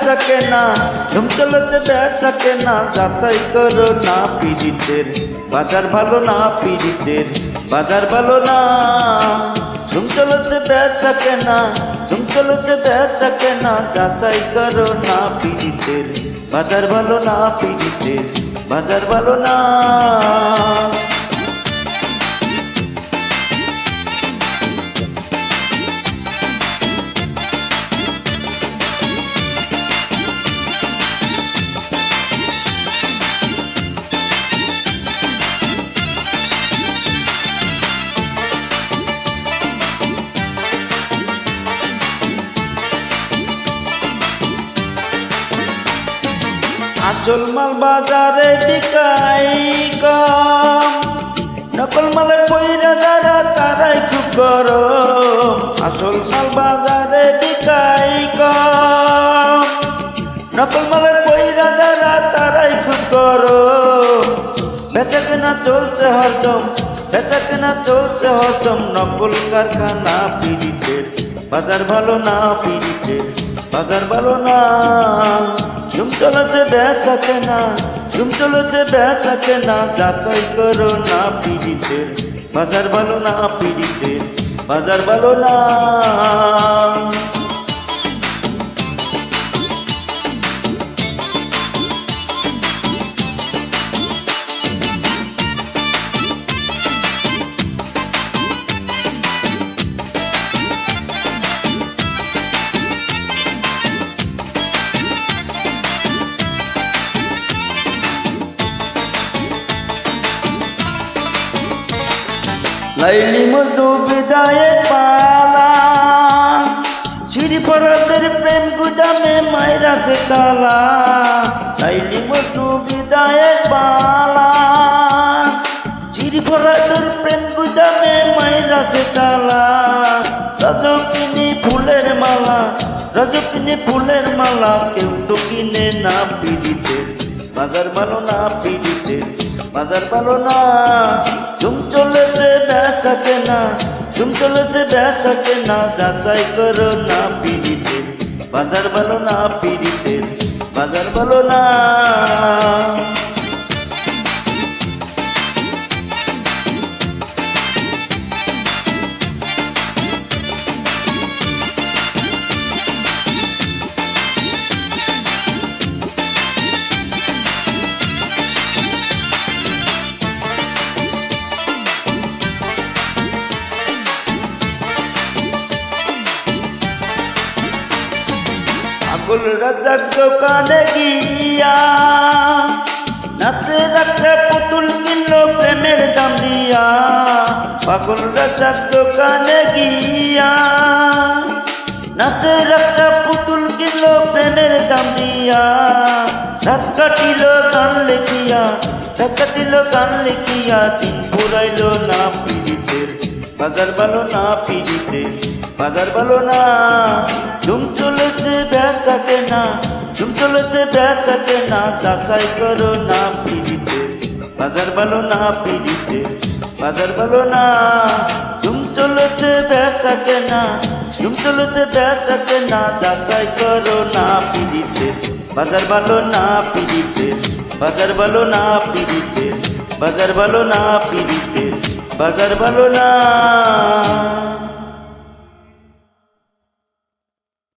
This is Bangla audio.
বেচা কেনা, ধুম চলেছে বেচা কেনা, যাচাই করো না পীড়িতের বাজার ভালো না, পীড়িতের বাজার ভালো না। ধুম চলেছে বেচা কেনা, ধুম চলেছে বেচা কেনা, যাচাই করো না পীড়িতের বাজার ভালো না, পীড়িতের বাজার ভালো না। আসল মাল বাজারে বিকাই কম, নকল মালের পয়রা যারা তারাই খুব গরম। আসল মাল বাজারে বিকাই কম, নকল মালের পয়রা যারা তারাই খুব গরম। বেচা কেনা চলছে হরদম, বেচা কেনা চলছে হরদম, নকল কারখানা পীড়িতের বাজার ভালো না, পীড়িতের বাজার ভালো না। ধুম চলেছে বেচা কেনা, ধুম চলেছে বেচা কেনা, যাচাই করো না পীড়িতের বাজার ভালো না, পীড়িতের বাজার ভালো না। লাইলি মজু বিদায়ের পালা, চিরি ফরাদের প্রেম গুদামে মায়েরা সে তালা। লাইলি মজু বিদায়ের পালা, চিরি ফরাদের প্রেম গুদামে মায়েরা সে তালা। রজকিনী ফুলের মালা, রজকিনী ফুলের মালা, কেউ তো কিনে না পীড়িতের বাজার ভালো না, পীড়িতের বাজার ভালো না। ধুম চলেছে বেচা কেনা, ধুম চলেছে বেচা কেনা, যাচাই করো না পীড়িতের বাজার ভালো না, পীড়িতের বাজার ভালো না। পাগল রাজার দোকানে গিয়া, নাচে রাখতে পুতুল কিনলো প্রেমের দাম দিয়া। পাগল রাজার দোকানে গিয়া, নাচে রাখতে পুতুল কিনলো প্রেমের দাম দিয়া। রাত কাটিল গান লিখিয়া, রাত কাটিল গান লিখিয়া, দিন ফুরাইল না পীড়িতের বাজার ভালো না, পীড়িতের বাজার ভালো না। ধুম চলেছে বেচা কেনা, ধুম চলেছে বেচা কেনা, যাচাই করো না পীড়িতের বাজার ভালো না, পীড়িতের বাজার ভালো না। ধুম চলেছে বেচা কেনা, ধুম চলেছে বেচা কেনা, যাচাই করো না পীড়িতের বাজার ভালো না, পীড়িতের বাজার ভালো না, পীড়িতের বাজার ভালো না, পীড়িতের বাজার ভালো না।